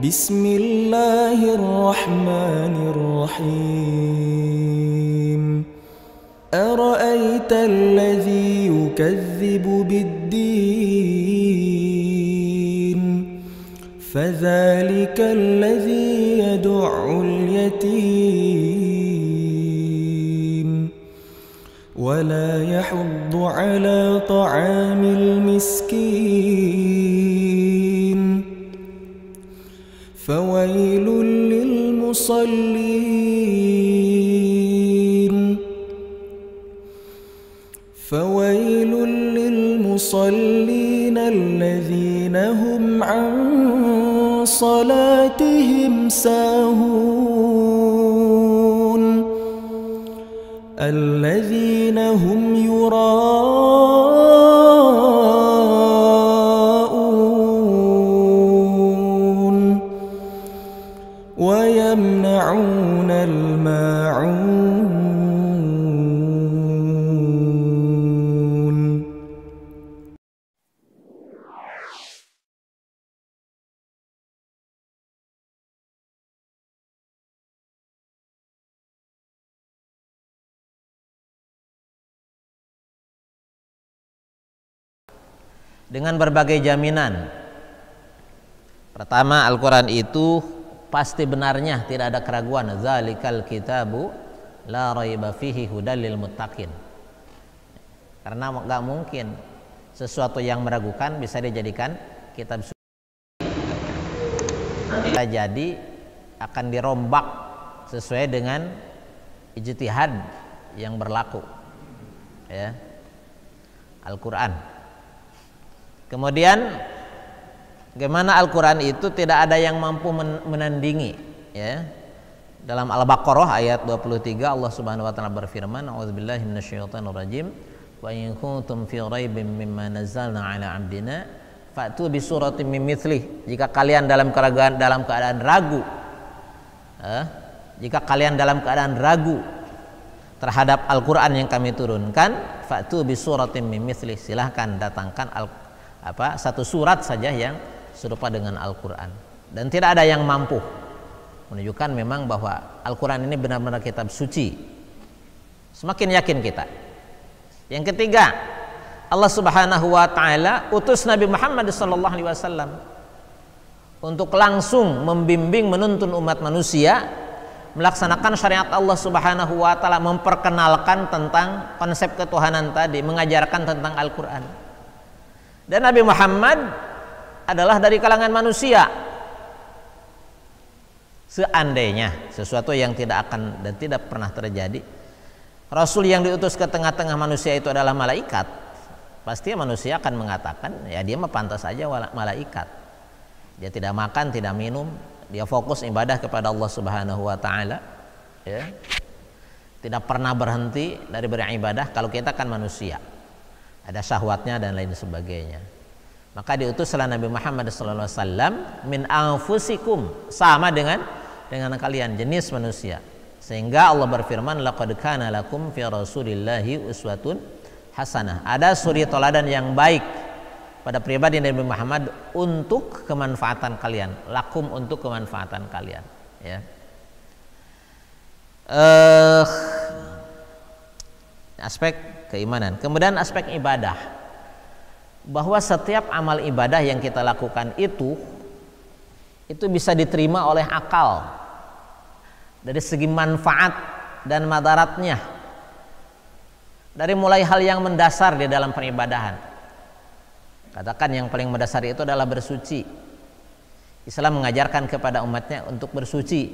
بسم الله الرحمن الرحيم أرأيت الذي يكذب بالدين فذلك الذي يدع اليتيم ولا يحض على طعام المسكين فويل للمصلين الذين هم عن صلاتهم ساهون الذين هم يراءون ويمنعون الماعون. Dengan berbagai jaminan. Pertama, Al-Quran itu pasti benarnya, tidak ada keraguan. Zalikal kitabu la raiba fihi hudal lil muttaqin. Karena enggak mungkin sesuatu yang meragukan bisa dijadikan kitab suci. Jadi akan dirombak sesuai dengan ijtihad yang berlaku. Ya. Al-Quran. Kemudian bagaimana Al-Quran itu tidak ada yang mampu menandingi, ya. Dalam Al-Baqarah ayat 23 Allah Subhanahu wa taala berfirman, "A'udzubillahi minasyaitonir rajim. Wa in kuntum fi raibin mimma nazzalna 'ala 'abdina fa'tu bi suratin min mithlih." Jika kalian dalam keadaan ragu, jika kalian dalam keadaan ragu terhadap Al-Quran yang kami turunkan, fa'tu bi suratin min mithlih, silahkan datangkan satu surat saja yang serupa dengan Al-Quran. Dan tidak ada yang mampu, menunjukkan memang bahwa Al-Quran ini benar-benar kitab suci. Semakin yakin kita. Yang ketiga, Allah Subhanahu wa taala utus Nabi Muhammad SAW untuk langsung membimbing, menuntun umat manusia melaksanakan syariat Allah Subhanahu wa taala, memperkenalkan tentang konsep ketuhanan tadi, mengajarkan tentang Al-Quran. Dan Nabi Muhammad adalah dari kalangan manusia. Seandainya sesuatu yang tidak akan dan tidak pernah terjadi, Rasul yang diutus ke tengah-tengah manusia itu adalah malaikat, pasti manusia akan mengatakan, ya dia mah pantas saja malaikat. Dia tidak makan, tidak minum, dia fokus ibadah kepada Allah Subhanahu wa taala, ya. Tidak pernah berhenti dari beribadah. Kalau kita kan manusia, ada syahwatnya dan lain sebagainya. Maka diutuslah Nabi Muhammad SAW min anfusikum, sama dengan kalian, jenis manusia. Sehingga Allah berfirman, laqad kana lakum fi rasulillahi uswatun hasanah. Ada suri teladan yang baik pada pribadi Nabi Muhammad untuk kemanfaatan kalian, lakum untuk kemanfaatan kalian, ya. Aspek keimanan. Kemudian aspek ibadah, bahwa setiap amal ibadah yang kita lakukan itu bisa diterima oleh akal dari segi manfaat dan madaratnya, dari mulai hal yang mendasar di dalam peribadahan. Katakan yang paling mendasar itu adalah bersuci. Islam mengajarkan kepada umatnya untuk bersuci,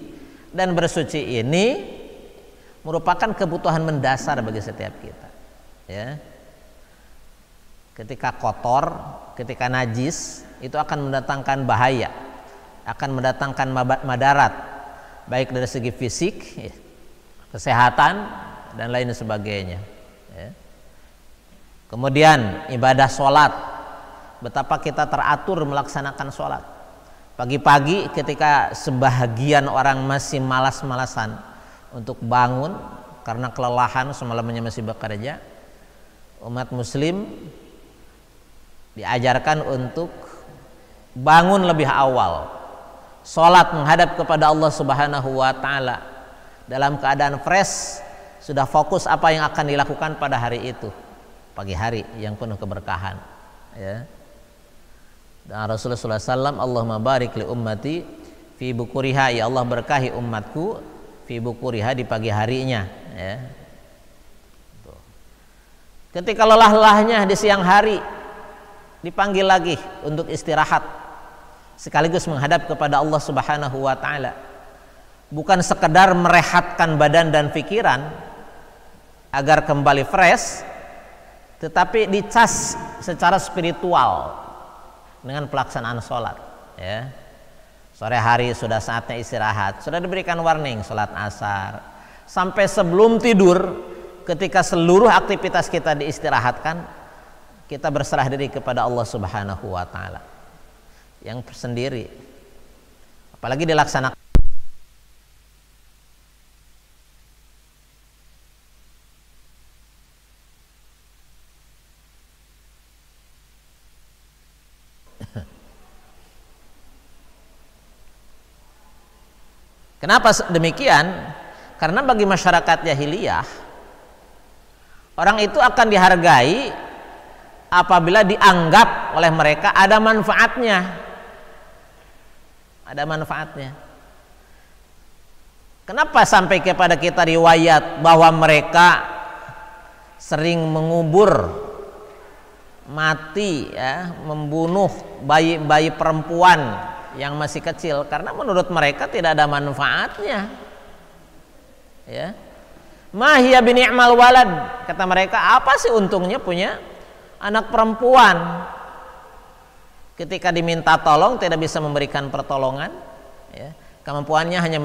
dan bersuci ini merupakan kebutuhan mendasar bagi setiap kita, ya. Ketika kotor, ketika najis, itu akan mendatangkan bahaya, akan mendatangkan madarat, baik dari segi fisik, ya, kesehatan dan lain sebagainya, ya. Kemudian ibadah sholat, betapa kita teratur melaksanakan sholat. Pagi-pagi ketika sebahagian orang masih malas-malasan untuk bangun karena kelelahan semalamnya masih bekerja, umat muslim diajarkan untuk bangun lebih awal, salat menghadap kepada Allah Subhanahu wa taala dalam keadaan fresh, sudah fokus apa yang akan dilakukan pada hari itu, pagi hari yang penuh keberkahan, ya. Dan Rasulullah SAW, Allahumma barik li ummati fi bukuriha, ya Allah berkahi umatku fi bukuriha, di pagi harinya, ya. Ketika lelah-lelahnya di siang hari dipanggil lagi untuk istirahat sekaligus menghadap kepada Allah Subhanahu wa taala. Bukan sekedar merehatkan badan dan pikiran agar kembali fresh, tetapi dicas secara spiritual dengan pelaksanaan sholat, ya. Sore hari sudah saatnya istirahat, sudah diberikan warning sholat asar. Sampai sebelum tidur, ketika seluruh aktivitas kita diistirahatkan, kita berserah diri kepada Allah Subhanahu wa taala yang sendiri. Apalagi dilaksanakan Kenapa demikian? Karena bagi masyarakat jahiliyah, orang itu akan dihargai apabila dianggap oleh mereka ada manfaatnya. Ada manfaatnya. Kenapa sampai kepada kita riwayat bahwa mereka sering mengubur mati, ya, membunuh bayi-bayi perempuan yang masih kecil, karena menurut mereka tidak ada manfaatnya, ya. Mahia bini'mal walad, kata mereka, apa sih untungnya punya anak perempuan? Ketika diminta tolong tidak bisa memberikan pertolongan, ya. Kemampuannya hanya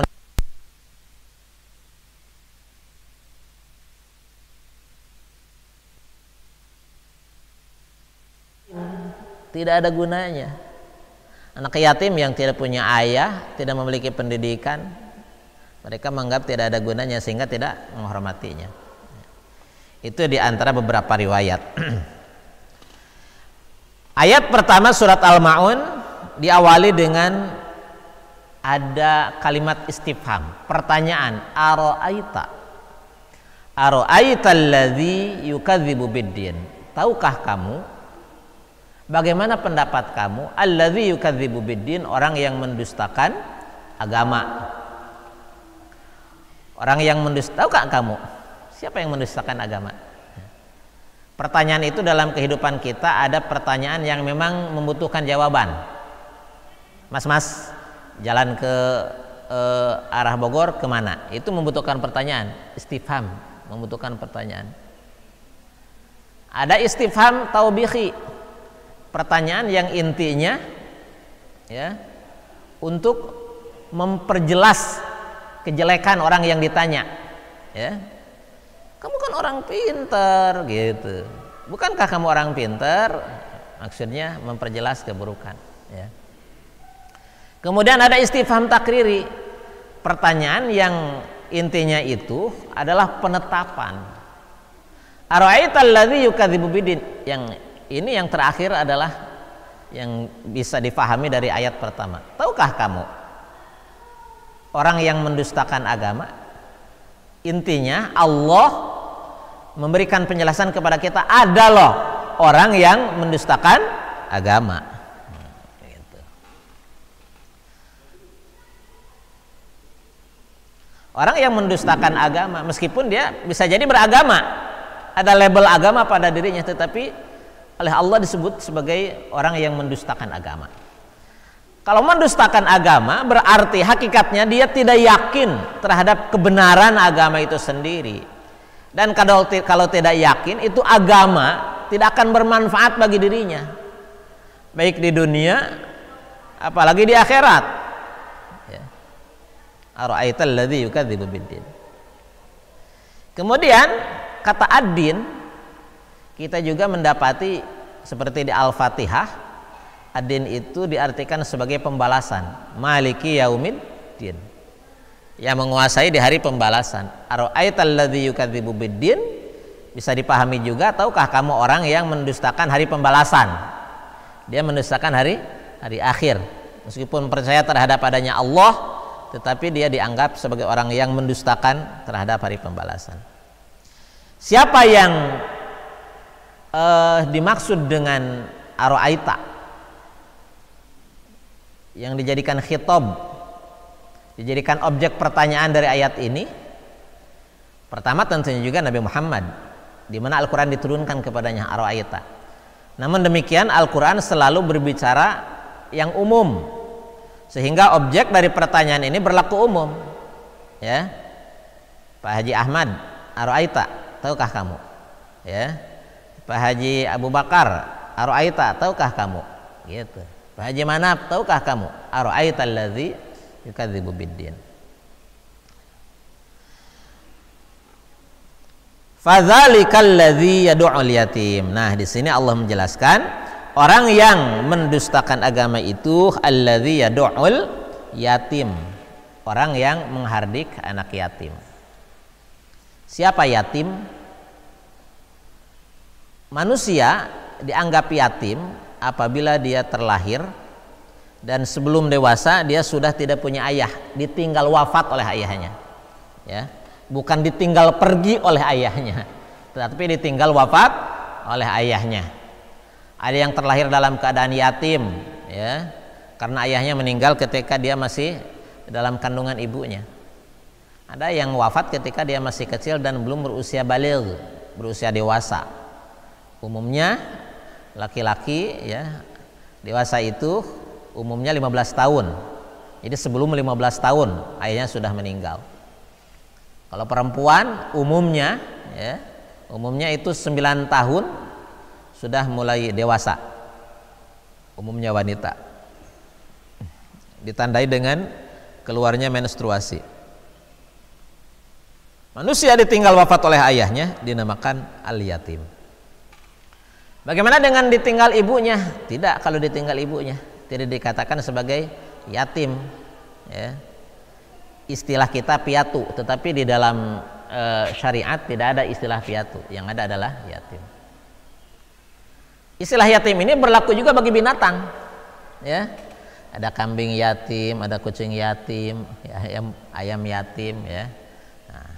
tidak ada gunanya. Anak yatim yang tidak punya ayah, tidak memiliki pendidikan, mereka menganggap tidak ada gunanya sehingga tidak menghormatinya. Itu di antara beberapa riwayat. Ayat pertama surat Al-Ma'un diawali dengan ada kalimat istifham, pertanyaan, ara'aita alladzi yukadzibu biddin. Tahukah kamu, bagaimana pendapat kamu, alladzi yukadzibu biddin, orang yang mendustakan agama. Orang yang mendustakan, tahukah kamu siapa yang mendustakan agama? Pertanyaan itu dalam kehidupan kita ada pertanyaan yang memang membutuhkan jawaban. Mas, jalan ke arah Bogor kemana? Itu membutuhkan pertanyaan, istifham, membutuhkan pertanyaan. Ada istifham taubihi, pertanyaan yang intinya, ya, untuk memperjelas kejelekan orang yang ditanya, ya. Kamu kan orang pintar, gitu. Bukankah kamu orang pintar? Maksudnya memperjelas keburukan, ya. Kemudian ada istifham takriri, pertanyaan yang intinya itu adalah penetapan. Ara'aital ladzi yukadzibu biddin, yang ini yang terakhir adalah yang bisa difahami dari ayat pertama. Tahukah kamu orang yang mendustakan agama? Intinya Allah memberikan penjelasan kepada kita, ada loh orang yang mendustakan agama. Gitu. Orang yang mendustakan agama, meskipun dia bisa jadi beragama, ada label agama pada dirinya, tetapi oleh Allah disebut sebagai orang yang mendustakan agama. Kalau mendustakan agama berarti hakikatnya dia tidak yakin terhadap kebenaran agama itu sendiri. Dan kalau tidak yakin, itu agama tidak akan bermanfaat bagi dirinya, baik di dunia apalagi di akhirat. Ara'aital ladzi yukadzibu biddin. Kemudian kata ad-din kita juga mendapati seperti di Al-Fatihah, ad-din itu diartikan sebagai pembalasan. Maliki yaumiddin, yang menguasai di hari pembalasan. Ara'aital ladzi yukadzibu biddin bisa dipahami juga, tahukah kamu orang yang mendustakan hari pembalasan? Dia mendustakan hari akhir, meskipun percaya terhadap adanya Allah, tetapi dia dianggap sebagai orang yang mendustakan terhadap hari pembalasan. Siapa yang dimaksud dengan ara'aita, yang dijadikan khitab, dijadikan objek pertanyaan dari ayat ini? Pertama tentunya juga Nabi Muhammad, di mana Al-Quran diturunkan kepadanya ara'aita. Namun demikian Al-Quran selalu berbicara yang umum, sehingga objek dari pertanyaan ini berlaku umum. Ya, Pak Haji Ahmad, ara'aita, tahukah kamu? Ya, Pak Haji Abu Bakar, ara'aita, tahukah kamu? Gitu. Pak Haji Manaf, tahukah kamu? Ara'aita allazi yukadzibu biddin. Fadzalikal ladzi yad'ul yatim. Nah, di sini Allah menjelaskan orang yang mendustakan agama itu alladzi yad'ul yatim. Orang yang menghardik anak yatim. Siapa yatim? Manusia dianggap yatim apabila dia terlahir dan sebelum dewasa dia sudah tidak punya ayah, ditinggal wafat oleh ayahnya. Ya. Bukan ditinggal pergi oleh ayahnya, tetapi ditinggal wafat oleh ayahnya. Ada yang terlahir dalam keadaan yatim, ya, karena ayahnya meninggal ketika dia masih dalam kandungan ibunya. Ada yang wafat ketika dia masih kecil dan belum berusia baligh, berusia dewasa. Umumnya laki-laki, ya, dewasa itu umumnya 15 tahun. Jadi sebelum 15 tahun ayahnya sudah meninggal. Kalau perempuan umumnya, ya, umumnya itu 9 tahun sudah mulai dewasa. Umumnya wanita. Ditandai dengan keluarnya menstruasi. Manusia ditinggal wafat oleh ayahnya dinamakan al-yatim. Bagaimana dengan ditinggal ibunya? Tidak, kalau ditinggal ibunya tidak dikatakan sebagai yatim, ya. Istilah kita piatu, tetapi di dalam syariat tidak ada istilah piatu, yang ada adalah yatim. Istilah yatim ini berlaku juga bagi binatang, ya. Ada kambing yatim, ada kucing yatim, ya, ayam yatim, ya. Nah,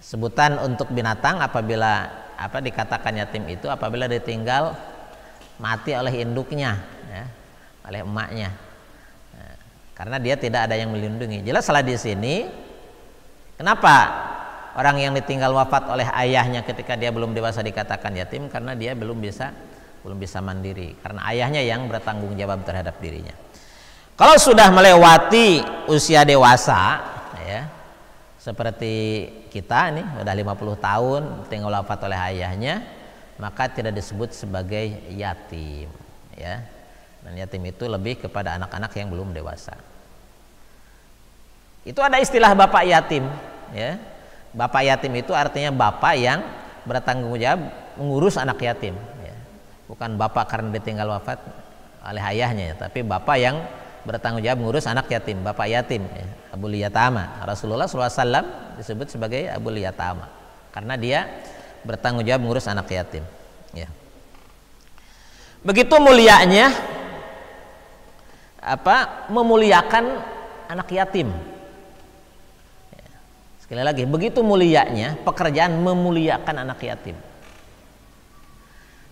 sebutan untuk binatang apabila dikatakan yatim itu apabila ditinggal mati oleh induknya, ya, oleh emaknya. Karena dia tidak ada yang melindungi. Jelas salah di sini. Kenapa orang yang ditinggal wafat oleh ayahnya ketika dia belum dewasa dikatakan yatim? Karena dia belum bisa mandiri. Karena ayahnya yang bertanggung jawab terhadap dirinya. Kalau sudah melewati usia dewasa, ya, seperti kita nih udah 50 tahun tinggal wafat oleh ayahnya, maka tidak disebut sebagai yatim, ya. Dan yatim itu lebih kepada anak-anak yang belum dewasa. Itu ada istilah bapak yatim, ya. Bapak yatim itu artinya bapak yang bertanggung jawab mengurus anak yatim, ya. Bukan bapak karena ditinggal wafat oleh ayahnya, ya, tapi bapak yang bertanggung jawab mengurus anak yatim, bapak yatim, ya. Abul Yatama. Rasulullah SAW disebut sebagai Abul Yatama karena dia bertanggung jawab mengurus anak yatim, ya. Begitu mulianya memuliakan anak yatim. Sekali lagi, begitu mulianya pekerjaan memuliakan anak yatim.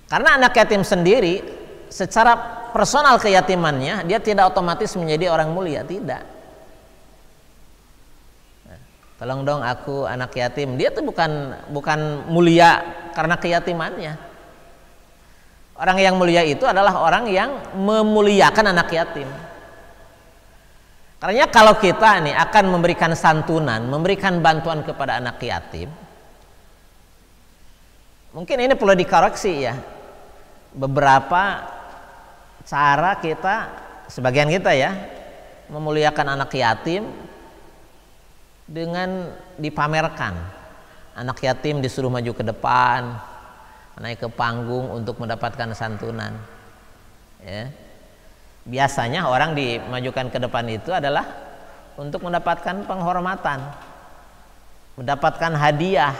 Karena anak yatim sendiri secara personal keyatimannya dia tidak otomatis menjadi orang mulia, tidak. Tolong dong aku anak yatim, dia tuh bukan mulia karena keyatimannya. Orang yang mulia itu adalah orang yang memuliakan anak yatim. Karena kalau kita nih akan memberikan santunan, memberikan bantuan kepada anak yatim, mungkin ini perlu dikoreksi, ya. Beberapa cara kita, sebagian kita, ya, memuliakan anak yatim dengan dipamerkan. Anak yatim disuruh maju ke depan, naik ke panggung untuk mendapatkan santunan, ya. Biasanya orang dimajukan ke depan itu adalah untuk mendapatkan penghormatan, mendapatkan hadiah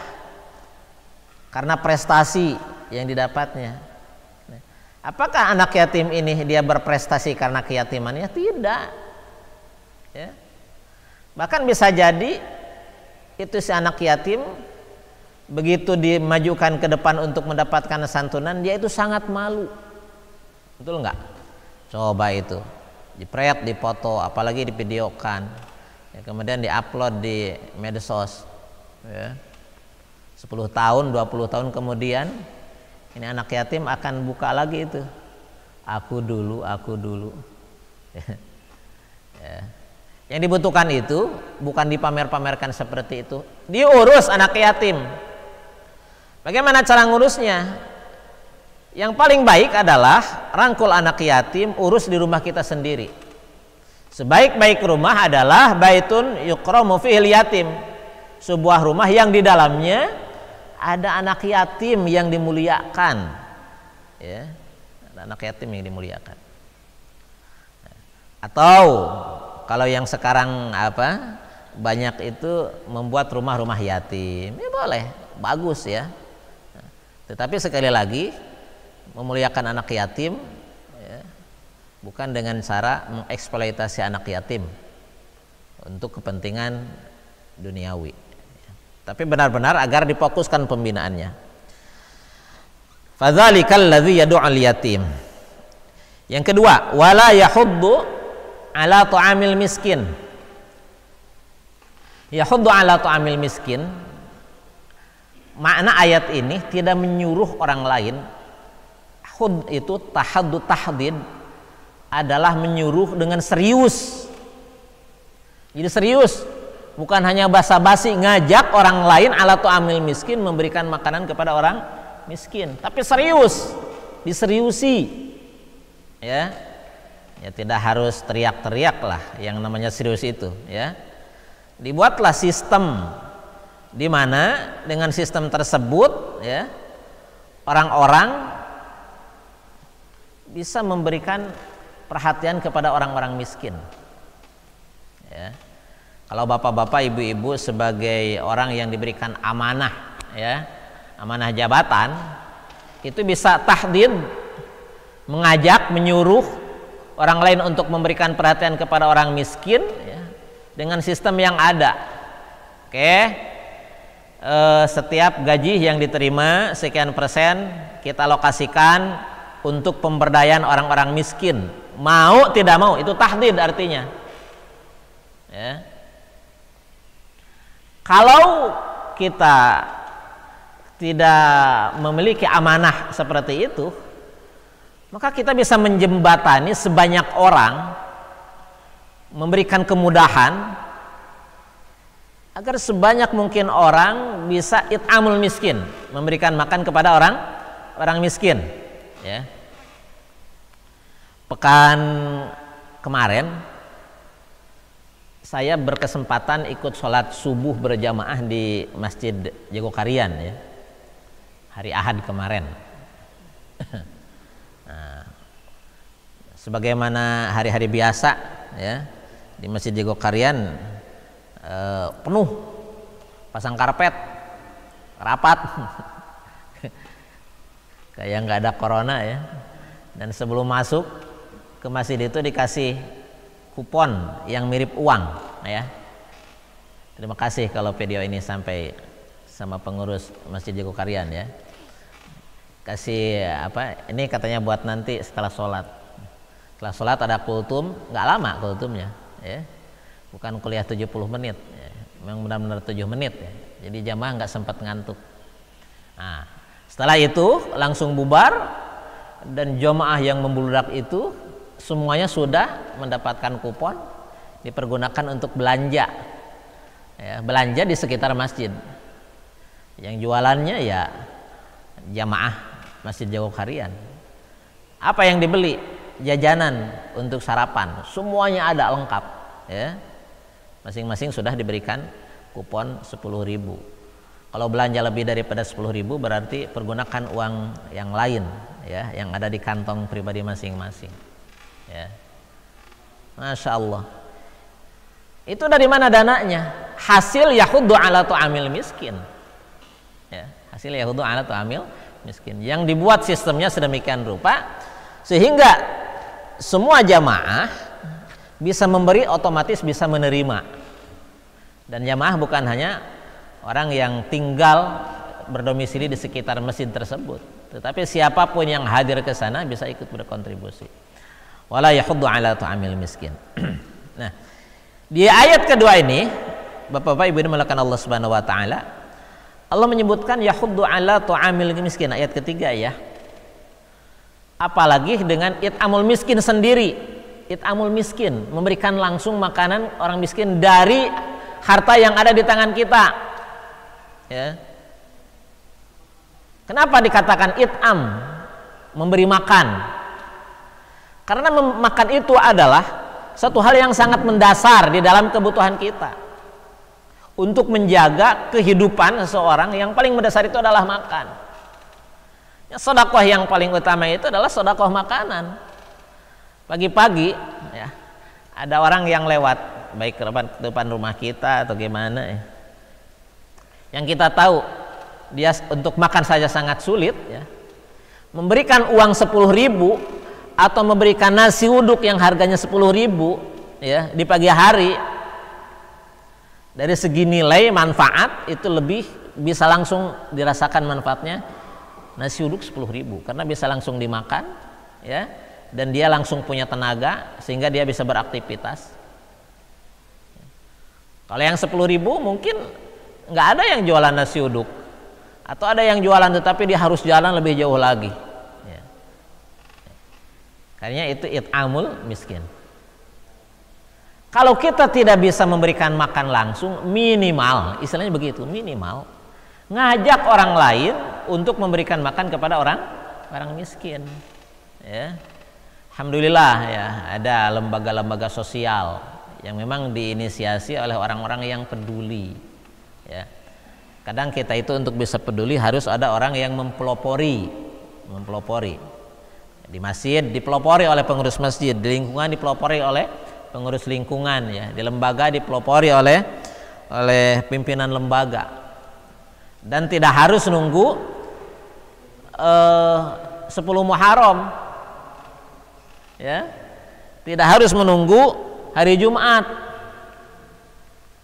karena prestasi yang didapatnya. Apakah anak yatim ini dia berprestasi karena keyatimannya? Tidak. Ya. Bahkan bisa jadi itu si anak yatim begitu dimajukan ke depan untuk mendapatkan santunan, dia itu sangat malu. Betul nggak? Coba itu dipret, dipoto, apalagi divideokan, ya, kemudian diupload di medsos, ya. 10 tahun, 20 tahun kemudian ini anak yatim akan buka lagi itu, aku dulu. Ya. Yang dibutuhkan itu bukan dipamer-pamerkan seperti itu, diurus anak yatim. Bagaimana cara ngurusnya? Yang paling baik adalah rangkul anak yatim, urus di rumah kita sendiri. Sebaik-baik rumah adalah baitun yukramu fihil yatim, sebuah rumah yang di dalamnya ada anak yatim yang dimuliakan, ya, ada anak yatim yang dimuliakan. Atau kalau yang sekarang banyak itu membuat rumah-rumah yatim, ya boleh, bagus ya. Tetapi sekali lagi memuliakan anak yatim, ya, bukan dengan cara mengeksploitasi anak yatim untuk kepentingan duniawi, ya. Tapi benar-benar agar difokuskan pembinaannya. Fadzalikal ladzi yad'ul yatim. Yang kedua, wala yahuddu ala ta'amil miskin. Yahuddu ala ta'amil miskin, makna ayat ini tidak menyuruh orang lain. Hud itu tahaddu tahdid adalah menyuruh dengan serius. Jadi serius, bukan hanya basa-basi ngajak orang lain ala ta'amil miskin, memberikan makanan kepada orang miskin, tapi serius, diseriusi. Ya. Ya tidak harus teriak-teriak lah yang namanya serius itu, ya. Dibuatlah sistem di mana dengan sistem tersebut, ya, orang-orang bisa memberikan perhatian kepada orang-orang miskin, ya. Kalau bapak-bapak, ibu-ibu sebagai orang yang diberikan amanah, ya, amanah jabatan, itu bisa tahdid, mengajak, menyuruh orang lain untuk memberikan perhatian kepada orang miskin, ya, dengan sistem yang ada. Oke. Setiap gaji yang diterima sekian persen kita alokasikan untuk pemberdayaan orang-orang miskin. Mau tidak mau, itu tahdid artinya, ya. Kalau kita tidak memiliki amanah seperti itu, maka kita bisa menjembatani sebanyak orang, memberikan kemudahan agar sebanyak mungkin orang bisa it'amul miskin, memberikan makan kepada orang miskin, ya. Pekan kemarin saya berkesempatan ikut sholat subuh berjamaah di Masjid Jogokarian, ya, hari Ahad kemarin. Nah, sebagaimana hari-hari biasa, ya, di Masjid Jogokarian penuh, pasang karpet, rapat, kayak nggak ada corona, ya. Dan sebelum masuk ke masjid itu dikasih kupon yang mirip uang, ya. Terima kasih kalau video ini sampai sama pengurus Masjid Jogokarian, ya. Kasih ini katanya buat nanti setelah sholat. Setelah sholat ada kultum, nggak lama kultumnya, ya. Bukan kuliah 70 menit, ya. Memang benar-benar 7 menit, ya. Jadi jamaah nggak sempat ngantuk. Nah, setelah itu langsung bubar, dan jamaah yang membludak itu semuanya sudah mendapatkan kupon, dipergunakan untuk belanja, ya, belanja di sekitar masjid. Yang jualannya ya jamaah Masjid Jogokarian. Apa yang dibeli? Jajanan untuk sarapan, semuanya ada lengkap, ya. Masing-masing sudah diberikan kupon 10.000. Kalau belanja lebih daripada 10.000 berarti pergunakan uang yang lain, ya, yang ada di kantong pribadi masing-masing, ya. Masya Allah. Itu dari mana dananya? Hasil yahuddu ala tu'amil miskin, ya, hasil yahuddu ala tu'amil miskin, yang dibuat sistemnya sedemikian rupa sehingga semua jamaah bisa memberi, otomatis bisa menerima. Dan jamaah bukan hanya orang yang tinggal berdomisili di sekitar masjid tersebut, tetapi siapapun yang hadir ke sana bisa ikut berkontribusi. Wala yahuddu ala ta'amil miskin. Nah, di ayat kedua ini, Bapak-bapak Ibu dimulakan Allah Subhanahu wa taala, Allah menyebutkan yahuddu ala ta'amil miskin, ayat ketiga ya. Apalagi dengan it'amul miskin sendiri. It'amul miskin, memberikan langsung makanan orang miskin dari harta yang ada di tangan kita. Ya. Kenapa dikatakan it'am, memberi makan? Karena makan itu adalah satu hal yang sangat mendasar di dalam kebutuhan kita. Untuk menjaga kehidupan seseorang, yang paling mendasar itu adalah makan. Sedekah yang paling utama itu adalah sedekah makanan. Pagi-pagi ya, ada orang yang lewat, baik ke depan rumah kita atau gimana ya, yang kita tahu dia untuk makan saja sangat sulit ya, memberikan uang 10.000 atau memberikan nasi uduk yang harganya 10.000 ya di pagi hari, dari segi nilai manfaat itu lebih bisa langsung dirasakan manfaatnya nasi uduk 10.000, karena bisa langsung dimakan ya, dan dia langsung punya tenaga sehingga dia bisa beraktivitas. Kalau yang 10.000 mungkin nggak ada yang jualan nasi uduk, atau ada yang jualan tetapi dia harus jalan lebih jauh lagi ya. Karena itu it'amul miskin. Kalau kita tidak bisa memberikan makan langsung, minimal, istilahnya begitu, minimal ngajak orang lain untuk memberikan makan kepada orang miskin ya. Alhamdulillah ya, ada lembaga-lembaga sosial yang memang diinisiasi oleh orang-orang yang peduli ya. Kadang kita itu untuk bisa peduli harus ada orang yang mempelopori di masjid, dipelopori oleh pengurus masjid, di lingkungan dipelopori oleh pengurus lingkungan ya, di lembaga dipelopori oleh pimpinan lembaga. Dan tidak harus nunggu 10 Muharram ya, tidak harus menunggu hari Jumat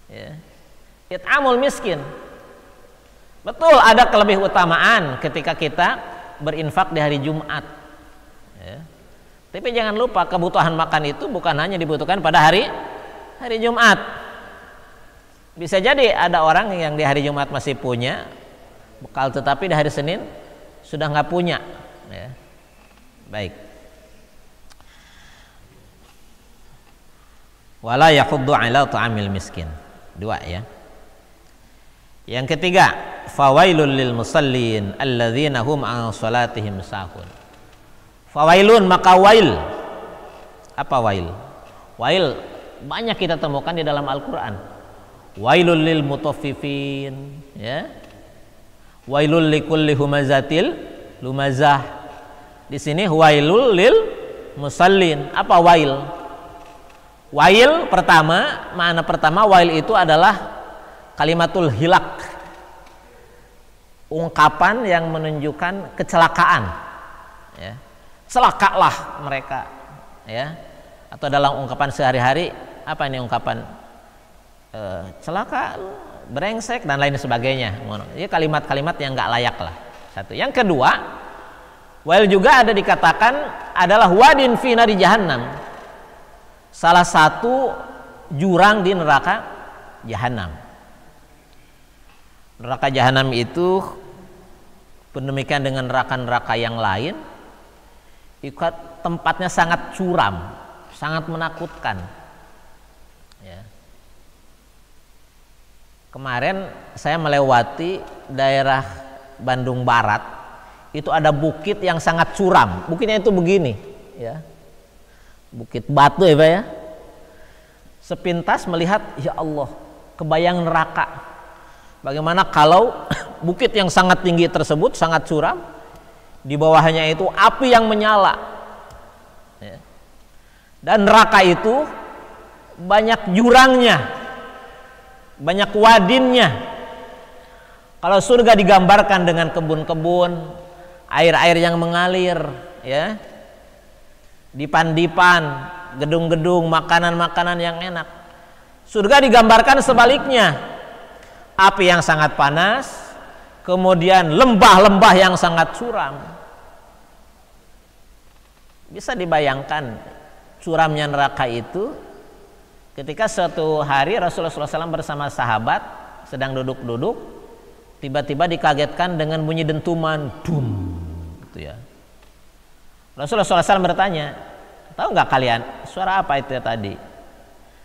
ya. It'amul miskin, betul ada kelebih utamaan ketika kita berinfak di hari Jumat ya. Tapi jangan lupa kebutuhan makan itu bukan hanya dibutuhkan pada hari Jumat. Bisa jadi ada orang yang di hari Jumat masih punya bekal, tetapi di hari Senin sudah nggak punya ya. Baik. Wala yahuddu ala ta'amil miskin. Dua ya. Yang ketiga, fawailul lil musallin alladzina hum an salatihim sahun. Fawailun, maka wail. Apa wail? Wail banyak kita temukan di dalam Al-Qur'an. Wailul lil mutaffifin ya. Wailul likulli humazatil lumazah. Di sini wailul lil musallin. Apa wail? Wail pertama, makna pertama wail itu adalah kalimatul hilak, ungkapan yang menunjukkan kecelakaan ya. Celakalah mereka ya. Atau dalam ungkapan sehari-hari, apa ini ungkapan celaka, brengsek dan lain sebagainya. Ini kalimat-kalimat yang nggak layak lah. Satu. Yang kedua, wail juga ada dikatakan adalah wadin fi nari jahannam, salah satu jurang di neraka jahanam. Neraka jahanam itu demikian dengan neraka-neraka yang lain, ikut tempatnya sangat curam, sangat menakutkan ya. Kemarin saya melewati daerah Bandung Barat, itu ada bukit yang sangat curam. Bukitnya itu begini ya, bukit batu ya Pak ya. Sepintas melihat, ya Allah, kebayang neraka. Bagaimana kalau bukit yang sangat tinggi tersebut sangat curam, di bawahnya itu api yang menyala ya. Dan neraka itu banyak jurangnya, banyak wadinnya. Kalau surga digambarkan dengan kebun-kebun, air-air yang mengalir ya, dipan-dipan, gedung-gedung, makanan-makanan yang enak. Surga digambarkan sebaliknya, api yang sangat panas, kemudian lembah-lembah yang sangat suram. Bisa dibayangkan suramnya neraka itu ketika suatu hari Rasulullah SAW bersama sahabat sedang duduk-duduk, tiba-tiba dikagetkan dengan bunyi dentuman, dum, gitu ya. Rasulullah SAW bertanya, tahu nggak kalian suara apa itu ya tadi?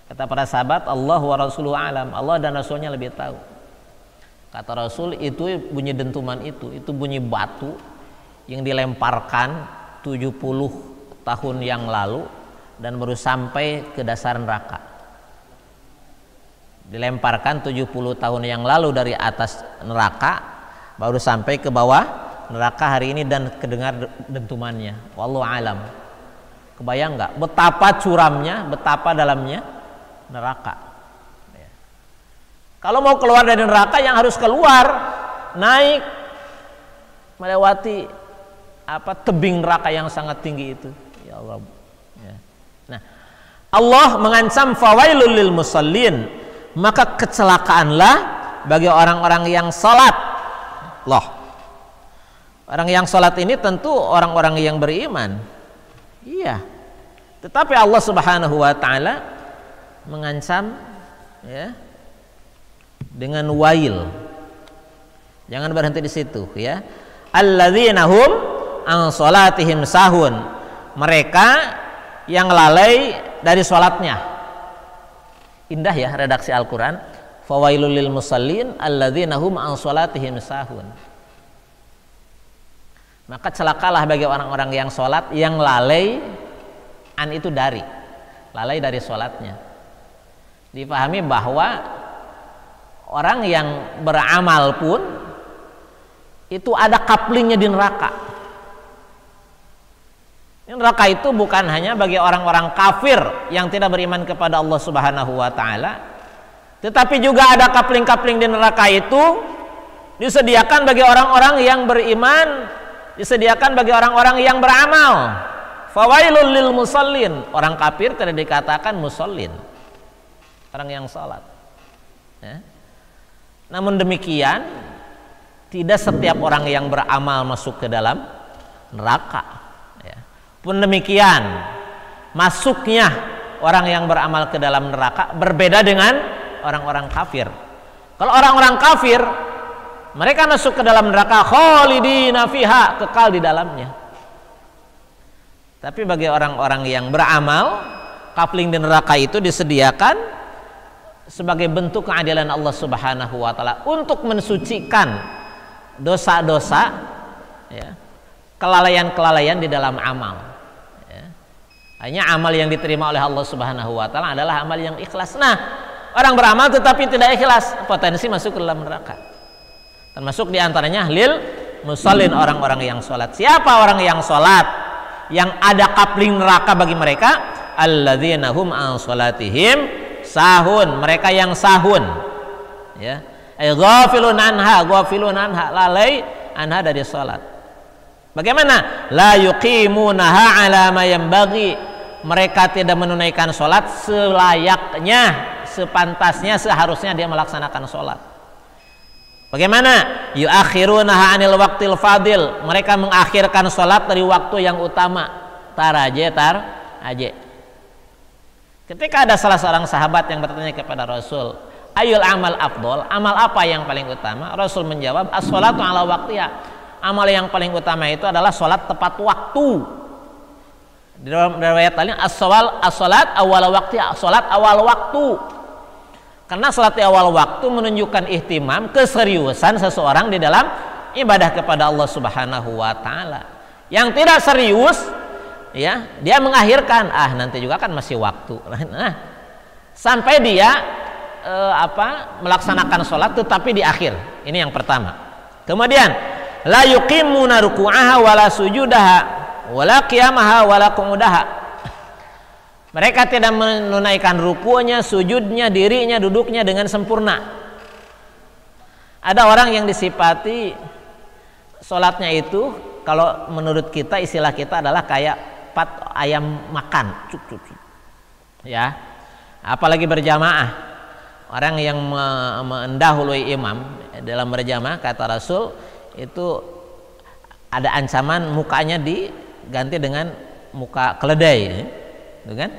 Kata para sahabat, Allah wa Rasuluhu alam, Allah dan Rasulnya lebih tahu. Kata Rasul, itu bunyi dentuman itu bunyi batu yang dilemparkan 70 tahun yang lalu dan baru sampai ke dasar neraka. Dilemparkan 70 tahun yang lalu dari atas neraka baru sampai ke bawah neraka hari ini dan kedengar dentumannya. Wallahu alam. Kebayang nggak betapa curamnya, betapa dalamnya neraka. Ya. Kalau mau keluar dari neraka, yang harus keluar naik melewati tebing neraka yang sangat tinggi itu. Ya Allah. Ya. Nah, Allah mengancam fawailul lil musallin, maka kecelakaanlah bagi orang-orang yang salat. Loh, orang yang salat ini tentu orang-orang yang beriman. Iya. Tetapi Allah Subhanahu wa taala mengancam ya dengan wail. Jangan berhenti di situ ya. Alladzina hum an salatihim sahun. Mereka yang lalai dari salatnya. Indah ya redaksi Al-Qur'an. Fawailul lil musallin alladzina hum an salatihim sahun. Maka celakalah bagi orang-orang yang salat yang lalai, an itu lalai dari salatnya. Dipahami bahwa orang yang beramal pun itu ada kaplingnya di neraka. Neraka itu bukan hanya bagi orang-orang kafir yang tidak beriman kepada Allah Subhanahu wa taala, tetapi juga ada kapling-kapling di neraka itu disediakan bagi orang-orang yang beriman, disediakan bagi orang-orang yang beramal. Fawailul lil musallin, orang kafir tidak dikatakan musallin, orang yang salat ya. Namun demikian tidak setiap orang yang beramal masuk ke dalam neraka ya. Pun demikian masuknya orang yang beramal ke dalam neraka berbeda dengan orang-orang kafir. Kalau orang-orang kafir mereka masuk ke dalam neraka khalidina fiha, kekal di dalamnya. Tapi bagi orang-orang yang beramal, kapling di neraka itu disediakan sebagai bentuk keadilan Allah Subhanahu wa taala untuk mensucikan dosa-dosa ya, kelalaian-kelalaian di dalam amal ya. Hanya amal yang diterima oleh Allah Subhanahu wa taala adalah amal yang ikhlas. Nah, orang beramal tetapi tidak ikhlas, potensi masuk ke dalam neraka. Termasuk diantaranya lil musallin, orang-orang yang sholat. Siapa orang yang sholat yang ada kapling neraka bagi mereka? Alladzina hum an sholatihim sahun, mereka yang sahun ya, ghafilun anha, lalai anha dari sholat. Bagaimana? La yuqimunaha ala ma yanbaghi, mereka tidak menunaikan sholat selayaknya, sepantasnya, seharusnya dia melaksanakan sholat. Bagaimana? Yuakhirunaha anil waqtil fadil, mereka mengakhirkan sholat dari waktu yang utama. Tar aje. Ketika ada salah seorang sahabat yang bertanya kepada Rasul, ayul amal afdol, amal apa yang paling utama? Rasul menjawab, as-sholatu ala waqtiha, amal yang paling utama itu adalah sholat tepat waktu. Di dalam riwayat lain as-sholat awal waqtiha, sholat awal waktu. Karena sholat di awal waktu menunjukkan ihtimam, keseriusan seseorang di dalam ibadah kepada Allah Subhanahu wa taala. Yang tidak serius ya, dia mengakhirkan, nanti juga kan masih waktu. Nah, sampai dia melaksanakan sholat tetapi di akhir. Ini yang pertama. Kemudian la yuqimuna ruku'aha wala sujudaha wala qiyamaha wala qu'udaha. Mereka tidak menunaikan rukunya, sujudnya, dirinya, duduknya dengan sempurna. Ada orang yang disifati sholatnya itu, kalau menurut kita, istilah kita adalah kayak cepat ayam makan, cuk, cuk, cuk. Ya, apalagi berjamaah. Orang yang mendahului imam dalam berjamaah, kata Rasul, itu ada ancaman mukanya diganti dengan muka keledai, gitu kan?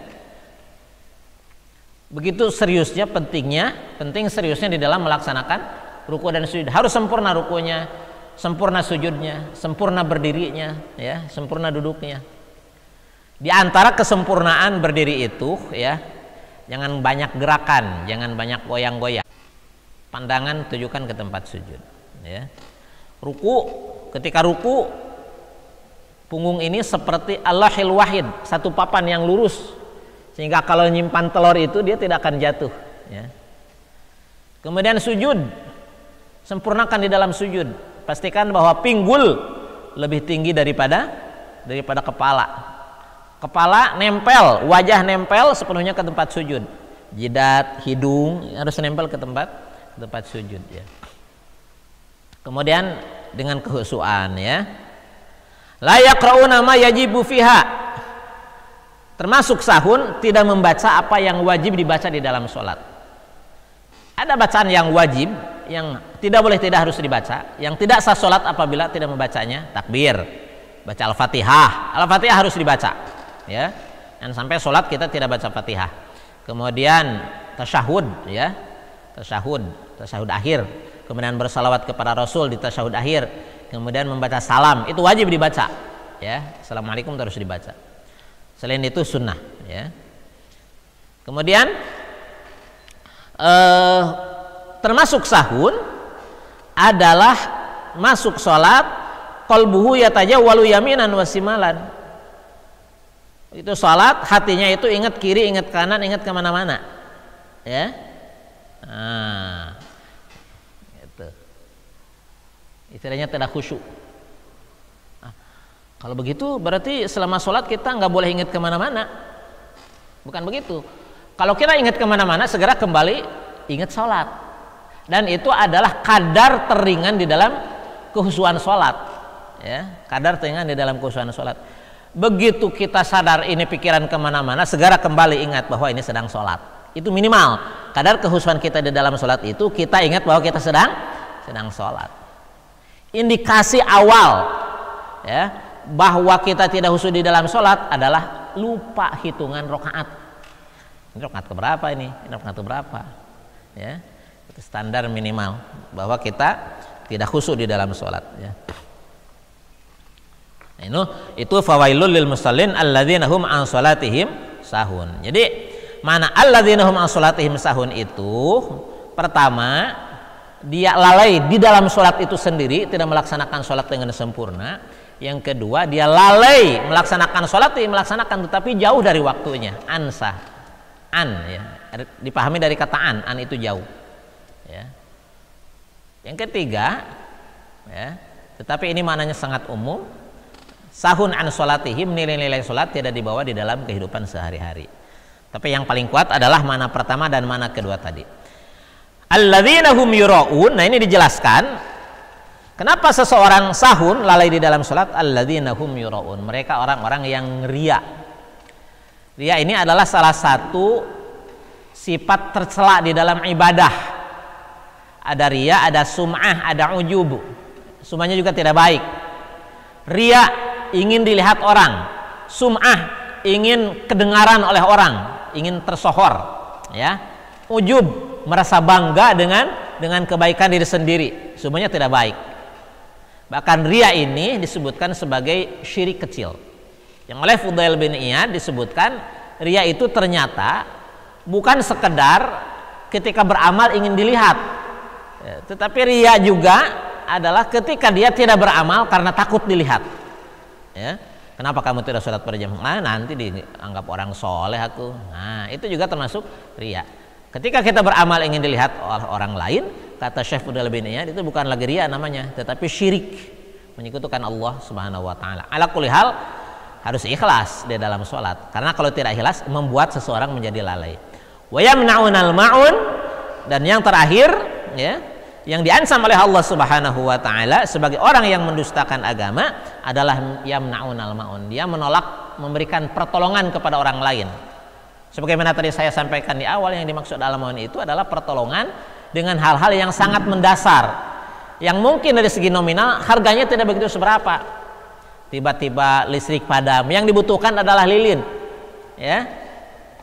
Begitu seriusnya, penting seriusnya di dalam melaksanakan ruku dan sujud. Harus sempurna rukunya, sempurna sujudnya, sempurna berdirinya, ya, sempurna duduknya. Di antara kesempurnaan berdiri itu, ya, jangan banyak gerakan, jangan banyak goyang-goyang. Pandangan tujukan ke tempat sujud, ya. Ruku, ketika ruku, punggung ini seperti Allahil Wahid, satu papan yang lurus, sehingga kalau nyimpan telur itu dia tidak akan jatuh, ya. Kemudian sujud, sempurnakan di dalam sujud, pastikan bahwa pinggul lebih tinggi daripada kepala. Kepala nempel, wajah nempel sepenuhnya ke tempat sujud. Jidat, hidung harus nempel ke tempat sujud, ya. Kemudian dengan kehusuan, ya. La yaqra'una ma yajibu fiha. Termasuk sahun tidak membaca apa yang wajib dibaca di dalam sholat. Ada bacaan yang wajib yang tidak boleh, tidak harus dibaca, yang tidak sah sholat apabila tidak membacanya. Takbir, baca Al-Fatihah. Al-Fatihah harus dibaca, ya. Dan sampai sholat kita tidak baca Fatihah. Kemudian tasyahud, ya, tasyahud akhir. Kemudian bersalawat kepada Rasul di tasyahud akhir. Kemudian membaca salam, itu wajib dibaca, ya. Assalamualaikum terus dibaca. Selain itu sunnah, ya. Kemudian termasuk sahun adalah masuk sholat qalbuhu yatajawwalu yaminan wa simalan. Itu sholat hatinya itu ingat kiri, ingat kanan, ingat kemana-mana, ya. Nah, gitu. Istilahnya tidak khusyuk. Kalau begitu berarti selama sholat kita nggak boleh ingat kemana-mana. Bukan begitu. Kalau kita ingat kemana-mana, segera kembali ingat sholat. Dan itu adalah kadar teringan di dalam kehusuan sholat, ya, kadar teringan di dalam kehusuan sholat. Begitu kita sadar ini pikiran kemana-mana, segera kembali ingat bahwa ini sedang sholat. Itu minimal. Kadar kehusuan kita di dalam sholat itu kita ingat bahwa kita sedang sholat. Indikasi awal, ya, bahwa kita tidak khusyuk di dalam sholat adalah lupa hitungan rokaat. Ini rokaat keberapa ini? Ini rokaat keberapa? Ya, itu standar minimal bahwa kita tidak khusyuk di dalam sholat, ya. Nah, itu fawailul lil musallin alladzina hum an sholatihim sahun. Jadi mana alladzina hum an sholatihim sahun itu, pertama dia lalai di dalam sholat itu sendiri, tidak melaksanakan sholat dengan sempurna. Yang kedua, dia lalai melaksanakan sholat, melaksanakan tetapi jauh dari waktunya. Ansah, ya, dipahami dari kata an itu jauh, ya. Yang ketiga, ya, tetapi ini maknanya sangat umum, sahun an sholatihim, nilai-nilai sholat tidak dibawa di dalam kehidupan sehari-hari. Tapi yang paling kuat adalah mana pertama dan mana kedua tadi. Alladzina hum yura'un. Nah, ini dijelaskan kenapa seseorang sahun lalai di dalam sholat. Alladzina hum yura'un, mereka orang-orang yang ria. Ria ini adalah salah satu sifat tercela di dalam ibadah. Ada ria, ada sum'ah, ada ujub. Semuanya juga tidak baik. Ria ingin dilihat orang, sum'ah ingin kedengaran oleh orang, ingin tersohor, ya. Ujub merasa bangga dengan kebaikan diri sendiri. Semuanya tidak baik. Bahkan ria ini disebutkan sebagai syirik kecil. Yang oleh Fudail bin Iyad disebutkan ria itu ternyata bukan sekedar ketika beramal ingin dilihat, tetapi ria juga adalah ketika dia tidak beramal karena takut dilihat, ya. Kenapa kamu tidak sholat berjamaah? Nanti dianggap orang soleh aku. Nah, itu juga termasuk ria. Ketika kita beramal ingin dilihat oleh orang lain, kata Syekh Fudail bin Iyad, itu bukan lagi ria namanya, tetapi syirik, menyekutukan Allah Subhanahu wa taala. Ala kulli hal harus ikhlas di dalam sholat, karena kalau tidak ikhlas membuat seseorang menjadi lalai. Wa yamna'unal ma'un, dan yang terakhir, ya, yang diancam oleh Allah Subhanahu wa taala sebagai orang yang mendustakan agama adalah yamna'unal ma'un. Dia menolak memberikan pertolongan kepada orang lain. Sebagaimana tadi saya sampaikan di awal, yang dimaksud al-ma'un itu adalah pertolongan dengan hal-hal yang sangat mendasar, yang mungkin dari segi nominal harganya tidak begitu seberapa. Tiba-tiba listrik padam, yang dibutuhkan adalah lilin, ya.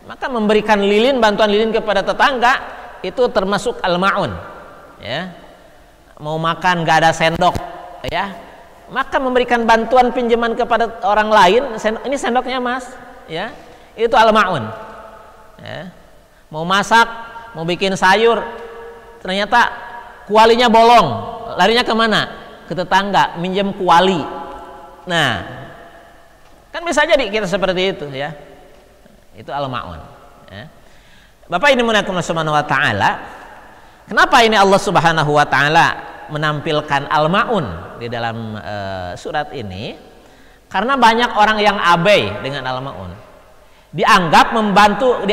Maka memberikan lilin, bantuan lilin kepada tetangga itu termasuk al-ma'un, ya. Mau makan gak ada sendok, ya, maka memberikan bantuan pinjaman kepada orang lain, ini sendoknya mas, ya, itu al-ma'un, ya. Mau masak, mau bikin sayur, ternyata kualinya bolong, larinya kemana? Ke tetangga, minjem kuali. Nah, kan bisa jadi kita seperti itu, ya. Itu al-ma'un, ya. Bapak ini muliakan Subhanahu wa ta'ala. Kenapa ini Allah Subhanahu wa ta'ala menampilkan al-ma'un di dalam surat ini? Karena banyak orang yang abai dengan al-ma'un. Dianggap membantu,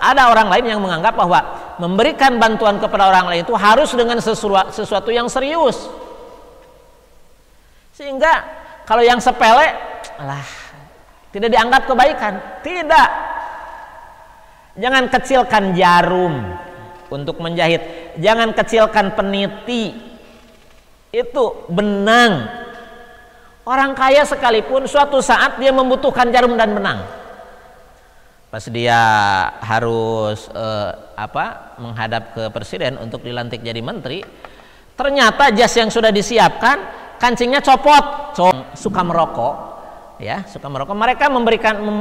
ada orang lain yang menganggap bahwa memberikan bantuan kepada orang lain itu harus dengan sesuatu yang serius. Sehingga kalau yang sepele, tidak dianggap kebaikan. Tidak. Jangan kecilkan jarum untuk menjahit, jangan kecilkan peniti, itu benang. Orang kaya sekalipun suatu saat dia membutuhkan jarum dan benang. Pas dia harus menghadap ke presiden untuk dilantik jadi menteri, ternyata jas yang sudah disiapkan kancingnya copot. Suka merokok, ya, suka merokok. Mereka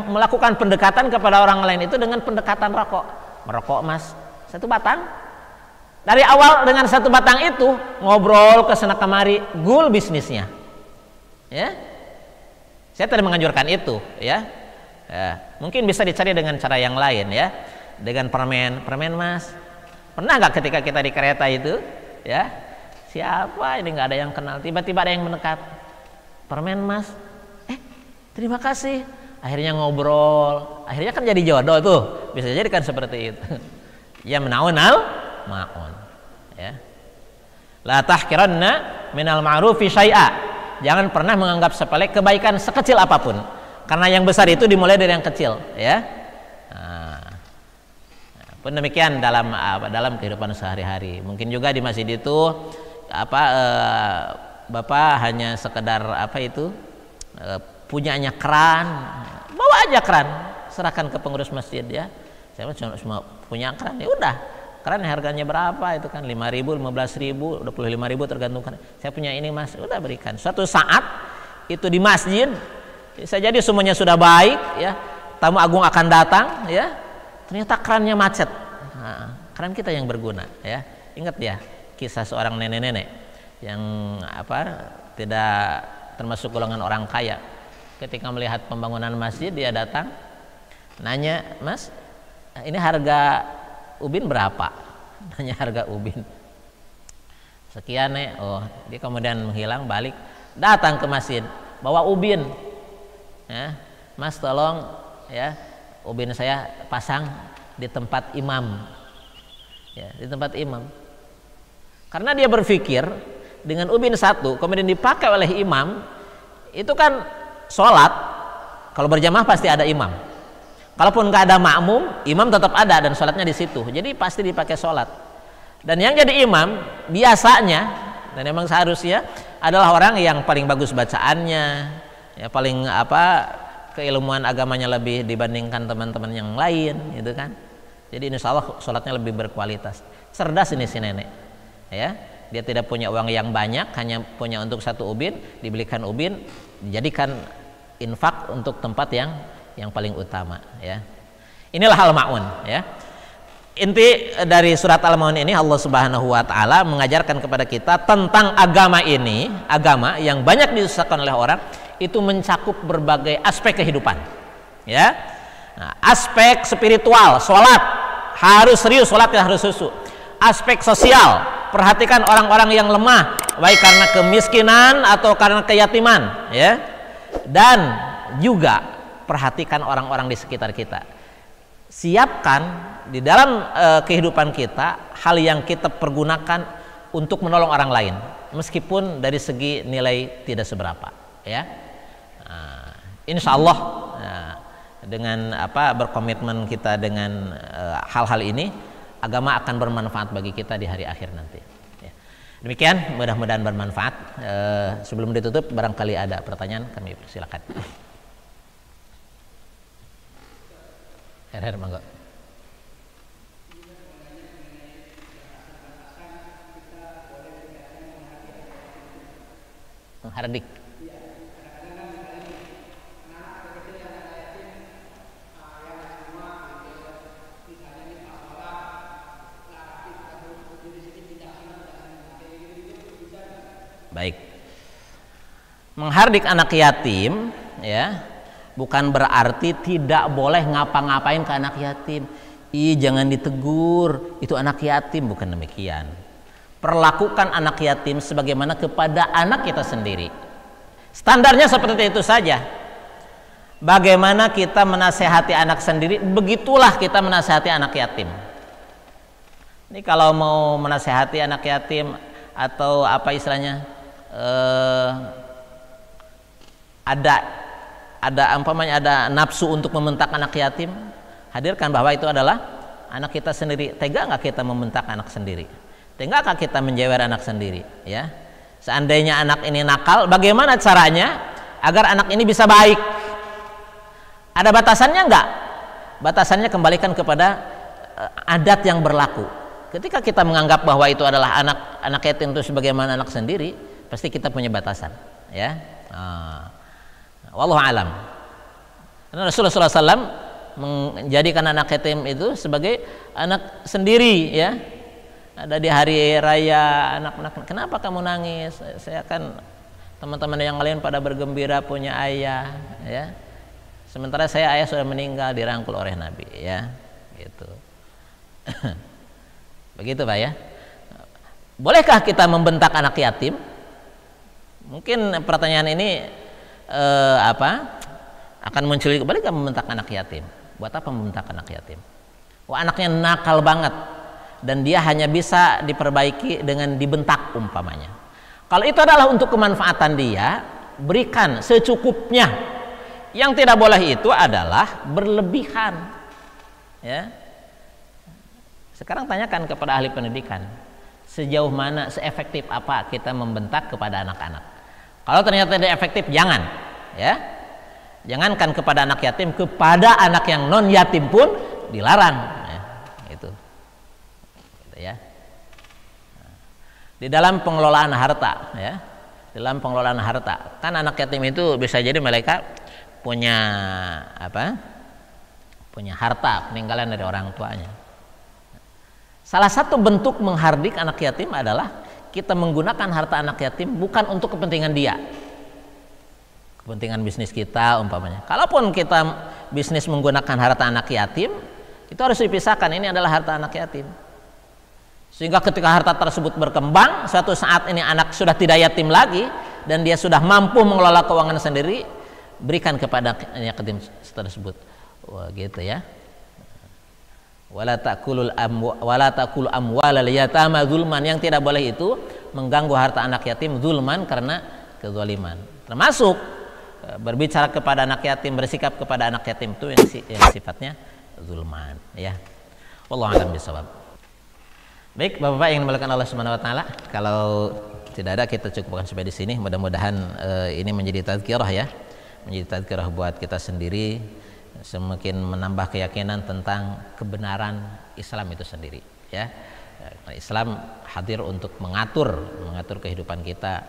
melakukan pendekatan kepada orang lain itu dengan pendekatan rokok. Merokok mas, 1 batang. Dari awal dengan 1 batang itu ngobrol ke sana kemari, gul bisnisnya, ya. Saya tidak menganjurkan itu, ya. Mungkin bisa dicari dengan cara yang lain, ya. Dengan permen mas. Pernah nggak ketika kita di kereta itu, ya, siapa ini nggak ada yang kenal, tiba-tiba ada yang mendekat, permen mas, terima kasih. Akhirnya ngobrol, akhirnya kan jadi jodoh tuh, bisa jadi kan seperti itu. Ya menaun al-ma'un, ya. La tahkiranna minal ma'rufi syai'a. Jangan pernah menganggap sepele kebaikan sekecil apapun, karena yang besar itu dimulai dari yang kecil, ya. Pun demikian dalam kehidupan sehari-hari. Mungkin juga di masjid itu Bapak hanya sekedar punyanya keran, bawa aja keran, serahkan ke pengurus masjid, ya. Saya cuma punya keran, ya udah, keran harganya berapa itu kan, 5.000, 15.000, 25.000 tergantung kan. Saya punya ini mas, udah berikan. Suatu saat itu di masjid bisa jadi semuanya sudah baik, ya, tamu agung akan datang, ya, ternyata kerannya macet. Keran kita yang berguna, ya. Ingat ya kisah seorang nenek-nenek yang tidak termasuk golongan orang kaya. Ketika melihat pembangunan masjid, dia datang nanya, mas, ini harga ubin berapa? Nanya harga ubin sekian, dia kemudian menghilang, balik, datang ke masjid, bawa ubin, ya, mas tolong, ya, ubin saya pasang di tempat imam, ya, di tempat imam. Karena dia berpikir dengan ubin 1 kemudian dipakai oleh imam, itu kan sholat, kalau berjamaah pasti ada imam. Kalaupun nggak ada makmum, imam tetap ada dan sholatnya di situ. Jadi pasti dipakai sholat. Dan yang jadi imam biasanya, dan memang seharusnya, adalah orang yang paling bagus bacaannya, ya, paling keilmuan agamanya lebih dibandingkan teman-teman yang lain, gitu kan. Jadi insya Allah sholatnya lebih berkualitas. Cerdas ini si nenek, ya. Dia tidak punya uang yang banyak, hanya punya untuk 1 ubin, dibelikan ubin, dijadikan infak untuk tempat yang paling utama, ya. Inilah al-ma'un, ya. Inti dari surat al-ma'un ini, Allah Subhanahu wa ta'ala mengajarkan kepada kita tentang agama ini, agama yang banyak diusahakan oleh orang, itu mencakup berbagai aspek kehidupan, ya. Nah, aspek spiritual, sholat harus serius, sholatnya harus khusyuk. Aspek sosial, perhatikan orang-orang yang lemah, baik karena kemiskinan atau karena keyatiman, ya. Dan juga perhatikan orang-orang di sekitar kita. Siapkan di dalam kehidupan kita hal yang kita pergunakan untuk menolong orang lain, meskipun dari segi nilai tidak seberapa, ya. Nah, insya Allah dengan berkomitmen kita dengan hal-hal ini, agama akan bermanfaat bagi kita di hari akhir nanti. Ya. Demikian, mudah-mudahan bermanfaat. Sebelum ditutup, barangkali ada pertanyaan, kami persilakan. Her, monggo. Menghardik. Baik. Menghardik anak yatim, ya, bukan berarti tidak boleh ngapa-ngapain ke anak yatim. Ih, jangan ditegur, itu anak yatim, bukan demikian. Perlakukan anak yatim sebagaimana kepada anak kita sendiri. Standarnya seperti itu saja. Bagaimana kita menasehati anak sendiri, begitulah kita menasehati anak yatim. Ini kalau mau menasehati anak yatim atau apa istilahnya, ada nafsu untuk membentak anak yatim, hadirkan bahwa itu adalah anak kita sendiri. Tega nggak kita membentak anak sendiri? Tega nggak kita menjewer anak sendiri? Ya, seandainya anak ini nakal, bagaimana caranya agar anak ini bisa baik? Ada batasannya nggak? Batasannya kembalikan kepada adat yang berlaku. Ketika kita menganggap bahwa itu adalah anak yatim itu sebagaimana anak sendiri, pasti kita punya batasan, ya. Wallahu alam. Karena Rasulullah SAW menjadikan anak yatim itu sebagai anak sendiri, ya. Ada di hari raya, anak-anak, kenapa kamu nangis? Saya kan teman-teman yang lain pada bergembira punya ayah, ya. Sementara ayah sudah meninggal, dirangkul oleh Nabi, ya. Gitu. Begitu, Pak, ya. Bolehkah kita membentak anak yatim? Mungkin pertanyaan ini akan muncul kembali, kan membentak anak yatim. Buat apa membentak anak yatim? Wah, anaknya nakal banget dan dia hanya bisa diperbaiki dengan dibentak umpamanya. Kalau itu adalah untuk kemanfaatan dia, berikan secukupnya. Yang tidak boleh itu adalah berlebihan. Ya. Sekarang tanyakan kepada ahli pendidikan, sejauh mana, seefektif apa kita membentak kepada anak-anak. Kalau ternyata tidak efektif, jangan, ya. Jangankan kepada anak yatim, kepada anak yang non yatim pun dilarang, ya. Gitu ya. Di dalam pengelolaan harta, ya, dalam pengelolaan harta, kan anak yatim itu bisa jadi mereka punya punya harta peninggalan dari orang tuanya. Salah satu bentuk menghardik anak yatim adalah kita menggunakan harta anak yatim bukan untuk kepentingan dia, kepentingan bisnis kita umpamanya. Kalaupun kita bisnis menggunakan harta anak yatim, itu harus dipisahkan, ini adalah harta anak yatim. Sehingga ketika harta tersebut berkembang, suatu saat ini anak sudah tidak yatim lagi dan dia sudah mampu mengelola keuangan sendiri, berikan kepada anak yatim tersebut. Wah, gitu ya. Wala taqulu amwalal yatama zulman, yang tidak boleh itu mengganggu harta anak yatim zulman, karena kezaliman. Termasuk berbicara kepada anak yatim, bersikap kepada anak yatim itu yang sifatnya zulman, ya. Wallahu a'lam bishawab. Baik, Bapak-bapak yang dimuliakan Allah Subhanahu wa taala, kalau tidak ada kita cukupkan sampai di sini. Mudah-mudahan ini menjadi tazkirah, ya. Menjadi tazkirah buat kita sendiri, semakin menambah keyakinan tentang kebenaran Islam itu sendiri, ya. Islam hadir untuk mengatur kehidupan kita,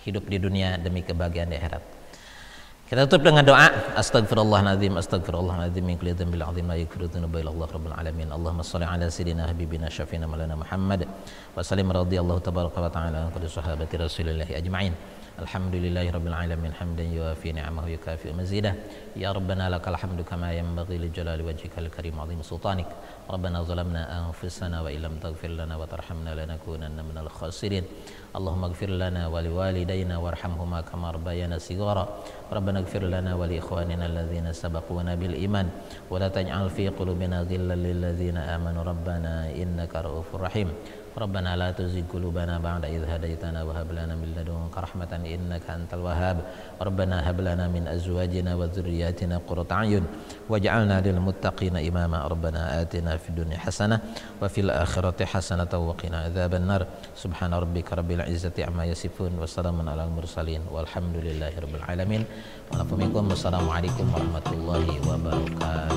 hidup di dunia demi kebahagiaan di akhirat. Kita tutup dengan doa. Astagfirullahaladzim, astagfirullahaladzim min kulli dhanbin azim la yaghfiru dzunuba illa Allah rabbul alamin. Allahumma shalli ala sayyidina habibina syafiina maulana Muhammad wa sallim radhiyallahu tabaraka wa ta'ala an kulli sahabati Rasulillah ajma'in. Alhamdulillahi rabbil alamin hamdan yuwafi ni'amahu yukafi mazidah. Ya rabbana lakal hamdu kama yanbaghi li jalali wajhikal karim azim sultanik. Rabbana zalamna anfusana wa illam taghfir lana wa tarhamna lanakunanna minal khasirin. Allahumma ighfir lana wa liwalidayna warhamhuma kama rabbayana shighara. Rabbana ighfir lana wa li ikhwanina alladhina sabaquna bil iman wa la taj'al fi qulubina ghillan lil ladzina amanu rabbana innaka ra'ufur rahim. Rabbana la tuzigh qulubana ba'da idh hadaytana wa hab lana min ladunka rahmatan innaka antal wahhab. Rabbana hab lana min azwajina wa dhurriyyatina qurrata a'yun waj'alna lil muttaqina imama. Rabbana atina fid dunya hasanah wa fil akhirati hasanah wa qina adzaban nar. Subhana rabbika rabbil izzati amma yasifun wa salamun alal mursalin walhamdulillahi rabbil alamin. Wassalamualaikum warahmatullahi wabarakatuh.